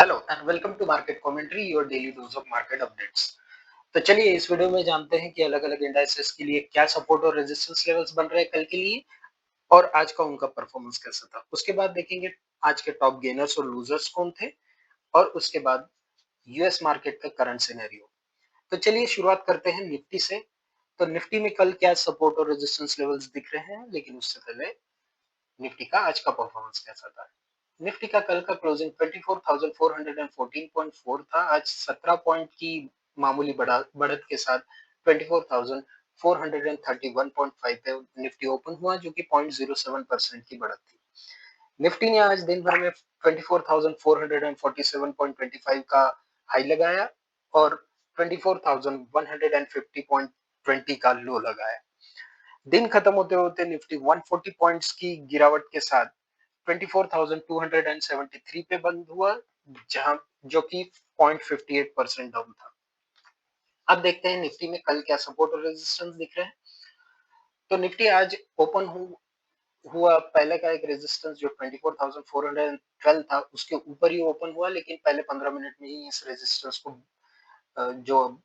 Hello and welcome to market commentary, your daily dose of market updates. तो चलिए इस video में जानते हैं कि अलग-अलग इंडाइसेस के लिए क्या सपोर्ट और रेजिस्टेंस लेवल्स बन रहे हैं कल के लिए और आज का उनका परफॉर्मेंस कैसा था। उसके बाद देखेंगे आज के टॉप गेनर्स और लूजर्स कौन थे और उसके बाद यूएस मार्केट का करंट सिनेरियो। तो चलिए शुरुआत करते हैं निफ्टी से। तो निफ्टी में कल क्या सपोर्ट और रेजिस्टेंस लेवल्स दिख रहे हैं, लेकिन उससे पहले निफ्टी का आज का परफॉर्मेंस कैसा था। निफ्टी का कल का क्लोजिंग 24,414.4 था। आज 17 पॉइंट की मामूली बढ़त के साथ 24,431.5 पे निफ्टी ओपन हुआ, जो कि 0.07% की बढ़त थी। निफ्टी ने आज दिन भर में 24,447.25 का हाई लगाया और 24,150.20 का लो लगाया। दिन खत्म होते होते निफ्टी 140 पॉइंट्स की गिरावट के साथ 24,273 पे बंद हुआ, जहां जो कि 0.58% डाउन था। अब देखते हैं निफ्टी में कल क्या सपोर्ट और रेजिस्टेंस दिख रहे हैं। तो निफ्टी आज ओपन हुआ, पहले का एक रेजिस्टेंस जो 24,412 था उसके ऊपर ही ओपन हुआ, लेकिन पहले 15 मिनट में ही इस रेजिस्टेंस को जो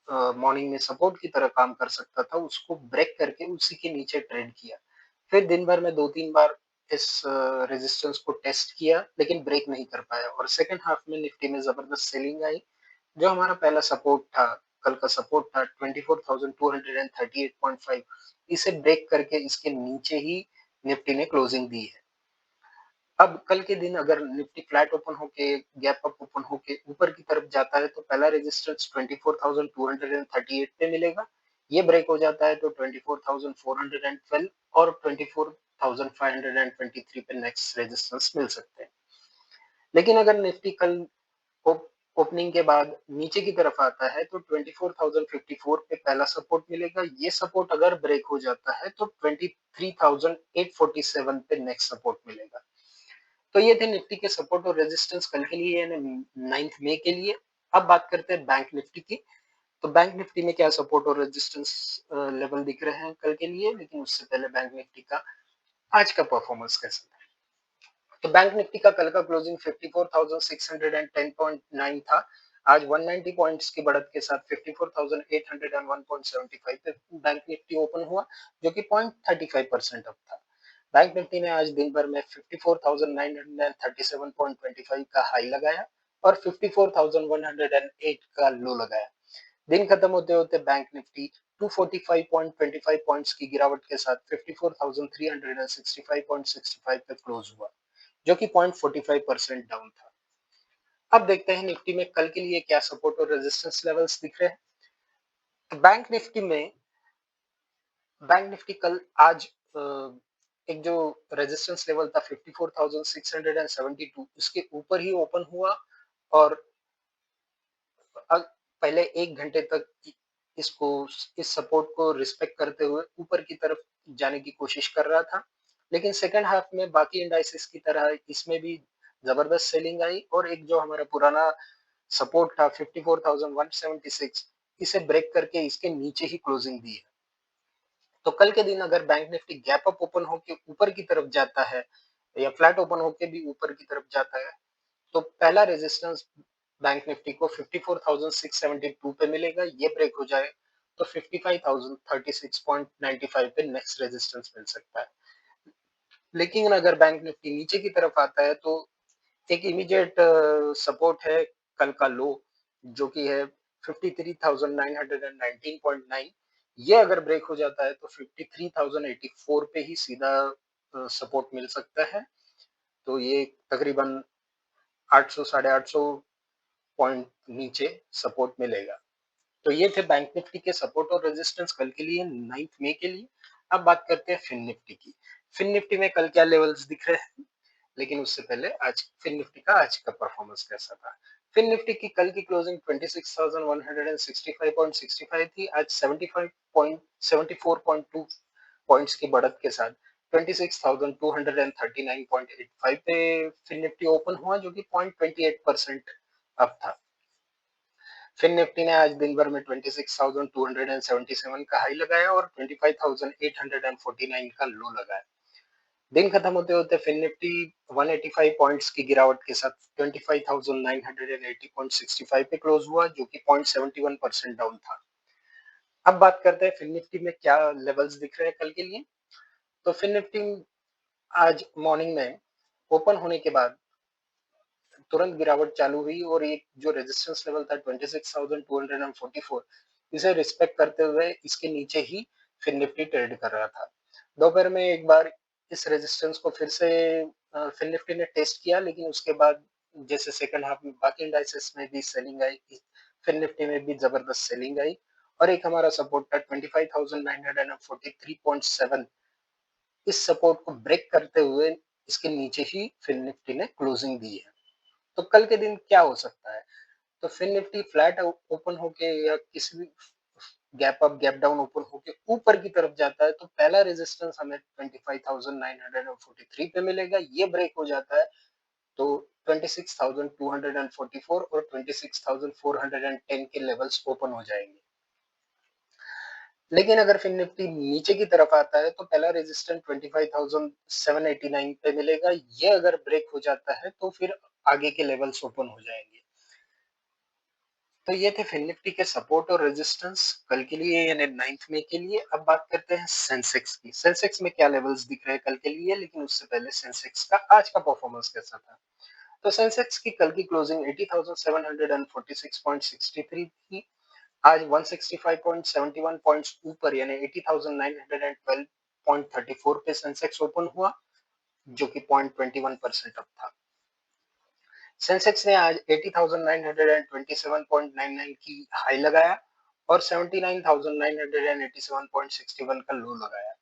मॉर्निंग में सपोर्ट की तरह काम कर सकता था उसको ब्रेक करके उसी के नीचे ट्रेड किया। फिर दिन भर में 2-3 बार इस रेजिस्टेंस को टेस्ट किया, लेकिन ब्रेक नहीं कर पाया और सेकंड हाफ में निफ्टी में जबरदस्त सेलिंग आई। जो हमारा पहला सपोर्ट था, कल का सपोर्ट था 24,238.5, इसे ब्रेक करके इसके नीचे ही निफ्टी ने क्लोजिंग दी है। अब कल के दिन अगर निफ्टी फ्लैट ओपन होके गैप अप ओपन होके ऊपर की तरफ जाता है तो पहला रेजिस्टेंस 24,238 पे मिलेगा। ये ब्रेक हो जाता है तो 24,412 और 24,523 पे नेक्स्ट रेजिस्टेंस मिल सकते हैं। लेकिन अगर निफ्टी कल ओपनिंग के बाद नीचे की तरफ आता है तो 24,054 पे पहला सपोर्ट मिलेगा। ये सपोर्ट अगर ब्रेक हो जाता है तो 23,847 पे नेक्स्ट सपोर्ट मिलेगा। तो ये थे निफ्टी के सपोर्ट और रेजिस्टेंस कल के लिए, यानी 9 मई के लिए। अब बात करते हैं बैंक निफ्टी की। तो बैंक निफ्टी में क्या सपोर्ट और रेजिस्टेंस लेवल दिख रहे हैं कल के लिए, लेकिन उससे पहले बैंक निफ्टी का आज का परफॉर्मेंस कैसा था। तो बैंक निफ्टी का कल का क्लोजिंग 54,610.9 था। आज 190 पॉइंट्स की बढ़त के साथ 54,801.75 पे बैंक निफ्टी ओपन हुआ, जो कि 0.35% अप था। बैंक निफ्टी ने आज दिन भर में 54,937.25 का हाई लगाया और 54,108 का लो लगाया। दिन खत्म होते होते बैंक निफ्टी 245.25 पॉइंट्स की गिरावट के साथ 54,365.65 पे क्लोज हुआ, जो कि 0.45% डाउन था। अब देखते हैं निफ्टी में कल के लिए क्या सपोर्ट और रेजिस्टेंस लेवल्स दिख रहे हैं। तो बैंक निफ्टी कल आज एक जो रेजिस्टेंस लेवल था 54,672, इसके ऊपर ही ओपन हुआ और पहले 1 घंटे तक इसको इस सपोर्ट को रिस्पेक्ट करते हुए ऊपर की तरफ जाने की कोशिश कर रहा था। लेकिन सेकंड हाफ में बाकी इंडाइसेस की तरह इसमें भी जबरदस्त सेलिंग आई और एक जो हमारा पुराना सपोर्ट था 54,176, इसे ब्रेक करके इसके नीचे ही क्लोजिंग दी है। तो कल के दिन अगर bank Nifty gap up open होकर ऊपर की तरफ जाता है या फ्लैट ओपन होकर भी ऊपर की तरफ जाता है तो पहला रेजिस्टेंस बैंक निफ्टी को 54,672 पे मिलेगा। ये ब्रेक हो जाए तो 55,036.95 पे नेक्स्ट रेजिस्टेंस मिल सकता है। लेकिन अगर बैंक निफ्टी नीचे की तरफ आता है तो एक इमीडिएट सपोर्ट है कल का लो, जो कि है 53,919.9। ये अगर ब्रेक हो जाता है तो 53,084 पे ही सीधा सपोर्ट मिल सकता है। तो ये तकरीबन 800 साढ़े 800 पॉइंट नीचे सपोर्ट मिलेगा। तो ये थे बैंक निफ्टी के सपोर्ट और रेजिस्टेंस कल के लिए 9 मई के लिए। अब बात करते हैं फिन निफ्टी की। फिन निफ्टी में कल क्या लेवल्स दिख रहे हैं, लेकिन उससे पहले आज फिन निफ्टी का आज का परफॉर्मेंस कैसा था। फिन निफ्टी की कल की क्लोजिंग 26,165.65 थी। आज 74.2 पॉइंट्स की बढ़त के साथ 26,239.85 पे फिन निफ्टी ओपन हुआ, जो कि 0.28% अप था। फिन निफ्टी ने आज दिन भर में 26,277 का हाई लगाया और 25,849 का लो लगाया। दिन खत्म होते होते फिन निफ्टी 185 पॉइंट्स की गिरावट के साथ 25,980.65 पे क्लोज हुआ, जो कि 0.71% डाउन था। अब बात करते हैं फिन निफ्टी में क्या लेवल्स दिख रहे हैं कल के लिए। तो फिन निफ्टी आज मॉर्निंग में ओपन होने के बाद तुरंत गिरावट चालू हुई और एक जो रेजिस्टेंस लेवल था 26,244, इसे रिस्पेक्ट करते हुए इसके नीचे ही फिन निफ्टी ट्रेड कर रहा था। दोपहर में एक बार इस रेजिस्टेंस को फिर से फिन निफ्टी ने टेस्ट किया, लेकिन उसके बाद जैसे सेकंड हाफ में बाकी इंडाइसेस में भी सेलिंग आई, फिन निफ्टी में भी जबरदस्त सेलिंग आई और एक हमारा सपोर्ट था 25,943.7, इस सपोर्ट को ब्रेक करते हुए इसके नीचे ही फिन निफ्टी ने क्लोजिंग दी है। तो कल के दिन क्या हो सकता है? तो फिन निफ्टी फ्लैट ओपन होके या किसी भी gap up gap down open होके ऊपर की तरफ जाता है तो पहला रेजिस्टेंस हमें 25,943 पे मिलेगा। ये ब्रेक हो जाता है तो 26,244 और 26,410 के लेवल्स ओपन हो जाएंगे। लेकिन अगर फिर निफ्टी नीचे की तरफ आता है तो पहला रेजिस्टेंस 25,789 पे मिलेगा। ये अगर ब्रेक हो जाता है तो फिर आगे के लेवल्स ओपन हो जाएंगे। तो ये थे फिन निफ्टी के सपोर्ट और रेजिस्टेंस कल के लिए यानी 9 मई के लिए। अब बात करते हैं सेंसेक्स की। सेंसेक्स में क्या लेवल्स दिख रहे हैं कल के लिए, लेकिन उससे पहले सेंसेक्स का आज का परफॉर्मेंस कैसा था। तो सेंसेक्स की कल की क्लोजिंग 80,746.63 थी। आज 165.71 पॉइंट्स ऊपर यानी 80,912.34 पे सेंसेक्स ओपन हुआ, जो कि 0.21% अप था। सेंसेक्स ने आज 80,927.99 की हाई लगाया और 79,987.61 का लो लगाया।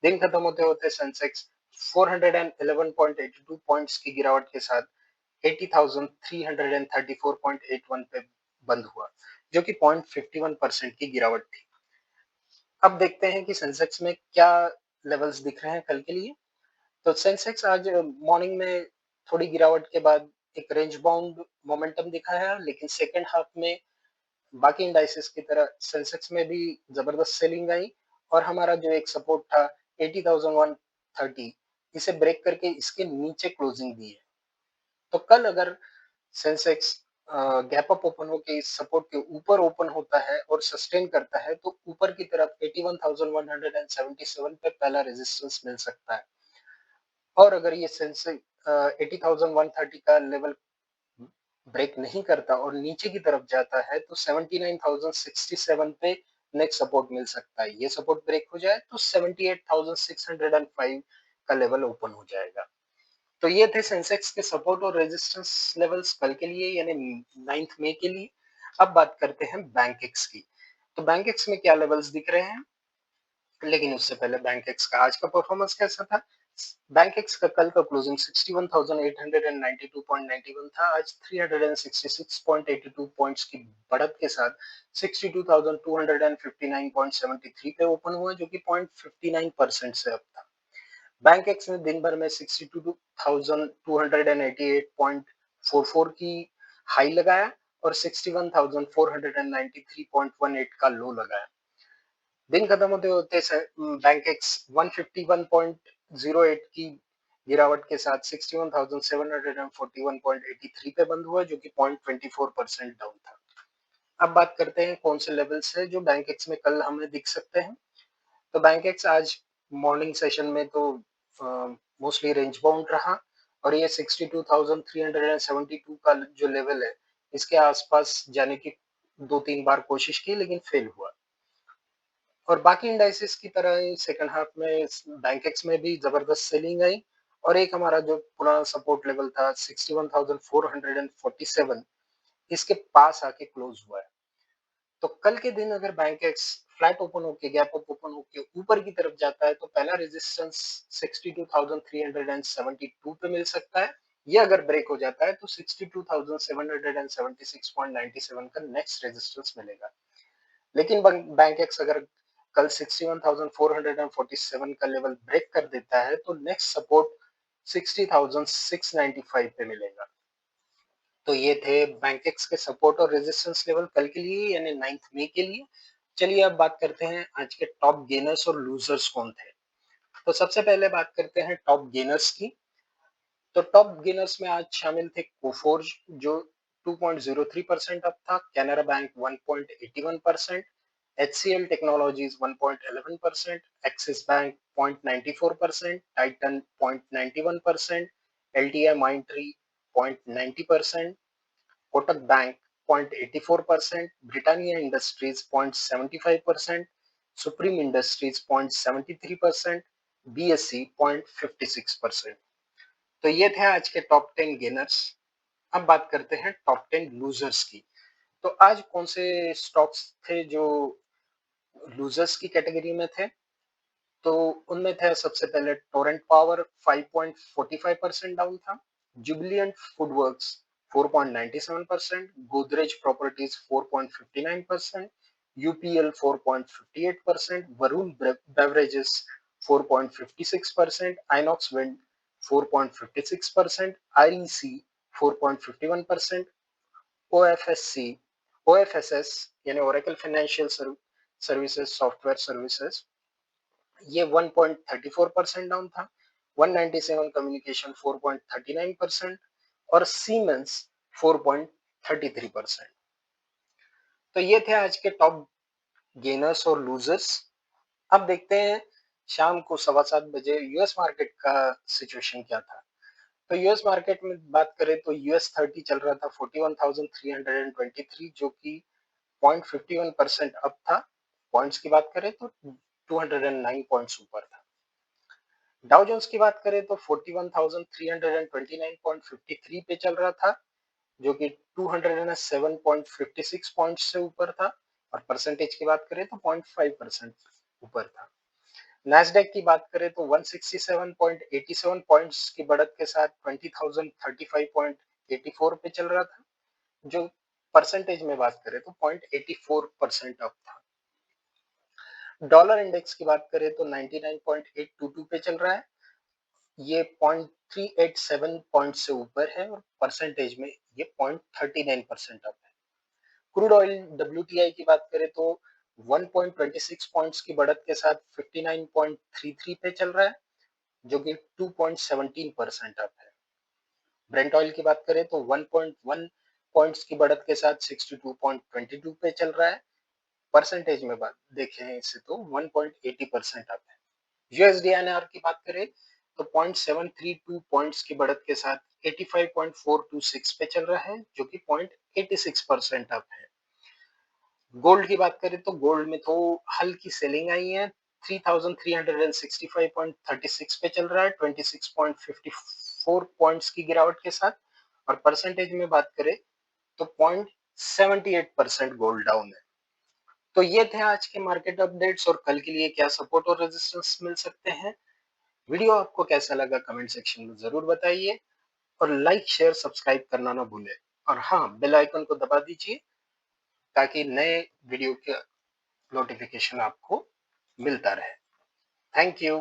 दिन खत्म होते होते सेंसेक्स 411.82 पॉइंट्स की गिरावट के साथ 80,334.81 पे बंद हुआ, जो कि 0.51% की गिरावट थी। अब देखते हैं कि सेंसेक्स में क्या लेवल्स दिख रहे हैं कल के लिए। तो सेंसेक्स आज मॉर्निंग में थोड़ी गिरावट के बाद एक रेंज बाउंड मोमेंटम दिखा है, लेकिन सेकंड हाफ में बाकी इंडाइसेस की तरह सेंसेक्स में भी जबरदस्त सेलिंग आई और हमारा जो एक सपोर्ट था 80,130, इसे ब्रेक करके इसके नीचे क्लोजिंग दी है। तो कल अगर सेंसेक्स गैप अप ओपन होकर इस सपोर्ट के ऊपर ओपन होता है और सस्टेन करता है तो ऊपर की तरफ 81,177 पे पहला रेजिस्टेंस मिल सकता है। और अगर ये सेंसेक्स 80,130 का लेवल ब्रेक नहीं करता और नीचे की तरफ जाता है तो 79,067 पे नेक्स्ट सपोर्ट मिल सकता है। ये सपोर्ट ब्रेक हो जाए तो 78,605 का लेवल ओपन हो जाएगा। तो ये थे सेंसेक्स के सपोर्ट और रेजिस्टेंस लेवल्स कल के लिए यानी 9 मई के लिए। अब बात करते हैं बैंक एक्स की। तो बैंक एक्स में क्या लेवल्स दिख रहे हैं, लेकिन उससे पहले बैंक एक्स का आज का परफॉर्मेंस कैसा था। बैंक एक्स का कल का क्लोजिंग 61,892.91 था। आज 366.82 पॉइंट्स की बढ़त के साथ 62,259.73 पे ओपन हुआ, जो कि 0.59% से अप था। बैंक एक्स ने दिन भर में 62,288.44 की हाई लगाया और 61,493.18 का लो लगाया। दिन खत्म होते होते बैंक एक्स 151.08 की गिरावट के साथ 61,741.83 पे बंद हुआ, जो कि 0.24% डाउन था। अब बात करते हैं कौन से लेवल्स है जो बैंक एक्स में कल हमें दिख सकते हैं। तो बैंक एक्स आज मॉर्निंग सेशन में तो मोस्टली रेंज बाउंड रहा और ये 62,372 का जो लेवल है इसके आसपास जाने की 2-3 बार कोशिश की, लेकिन फेल हुआ। और बाकी इंडाइसेस की तरह ही सेकंड हाफ में बैंक एक्स में भी जबरदस्त सेलिंग आई और एक हमारा जो पुराना सपोर्ट लेवल था 61,447, इसके पास आके क्लोज हुआ है। तो कल के दिन अगर बैंक एक्स फ्लैट ओपन होके गैप अप ओपन होके ऊपर की तरफ जाता है तो पहला रेजिस्टेंस 62,372 पे मिल सकता है। ये अगर ब्रेक हो जाता है तो 62,776.97 का नेक्स्ट रेजिस्टेंस मिलेगा। लेकिन बैंक एक्स अगर कल 61,447 का लेवल ब्रेक कर देता है तो नेक्स्ट सपोर्ट 60,695 पे मिलेगा। तो ये थे बैंक एक्स के सपोर्ट और रेजिस्टेंस लेवल कल के लिए यानी 9 मई के लिए। चलिए अब बात करते हैं आज के टॉप गेनर्स और लूजर्स कौन थे। तो सबसे पहले बात करते हैं टॉप गेनर्स की। तो टॉप गेनर्स में आज शामिल थे कोफोर्ज जो 2.03% अप था, Canara bank 1.81%, HCL technologies 1.11%, axis bank 0.94%, Titan 0.91%, LTI माइंट्री 0.90%, Kotak bank 0.84%, Britannia industries 0.75%, supreme industries 0.73%, BSC 0.56%। तो ये थे आज के टॉप 10 गेनर्स। अब बात करते हैं टॉप 10 लूजर्स की। तो आज कौन से स्टॉक्स थे जो लूजर्स की कैटेगरी में थे? तो उनमें थे सबसे पहले टोरेंट पावर 5.45% डाउन था, Jubilant FoodWorks 4.97%, Godrej Properties 4.59%, UPL 4.58%, Varun Beverages 4.56%, Inox Wind 4.56%, IEC 4.51%, OFSC OFSS यानी Oracle Financial Services Software Services ये 1.34% डाउन था, 197 कम्युनिकेशन 4.39% और सीमेंस 4.33%। तो ये थे आज के टॉप गेनर्स और लूजर्स। अब देखते हैं शाम को 7:15 यूएस मार्केट का सिचुएशन क्या था। तो यूएस मार्केट में बात करें तो यूएस 30 चल रहा था 41,323 जो कि 0.51% अप था। पॉइंट्स की बात करें तो 209 पॉइंट्स ऊपर था। डाउ जोन्स की बात करें तो 41,329.53 पे चल रहा था जो कि 207.56 पॉइंट्स से ऊपर था और परसेंटेज की बात करें तो 0.5% ऊपर था। नैस्डैक की बात करें तो 167.87 पॉइंट्स की बढ़त के साथ 20,035.84 पे चल रहा था जो परसेंटेज में बात करें तो 0.84% अप था। डॉलर इंडेक्स की बात करें तो 99.822 पे चल रहा है, ये 0.387 पॉइंट से ऊपर है और परसेंटेज में ये 0.39% अप है। क्रूड ऑयल WTI की बात करें तो 1.26 पॉइंट्स की बढ़त के साथ 59.33 पे चल रहा है जो कि 2.17% अप है। ब्रेंट ऑयल की बात करें तो 1.1 पॉइंट्स की बढ़त के साथ 62.22 पे चल रहा है, परसेंटेज में बात देखें इसे तो 1.80% अप है। यूएसडी एनआर की बात करें तो 0.732 पॉइंट्स की बढ़त के साथ 85.426 पे चल रहा है जो कि 0.86% अप है। गोल्ड की बात करें तो गोल्ड में तो हल्की सेलिंग आई है, 3365.36 पे चल रहा है 26.54 पॉइंट्स की गिरावट के साथ और परसेंटेज में बात करें तो 0.78% गोल्ड डाउन है। तो ये थे आज के मार्केट अपडेट्स और कल के लिए क्या सपोर्ट और रेजिस्टेंस मिल सकते हैं। वीडियो आपको कैसा लगा कमेंट सेक्शन में जरूर बताइए और लाइक शेयर सब्सक्राइब करना ना भूलें और हाँ बेल आइकन को दबा दीजिए ताकि नए वीडियो का नोटिफिकेशन आपको मिलता रहे। Thank you.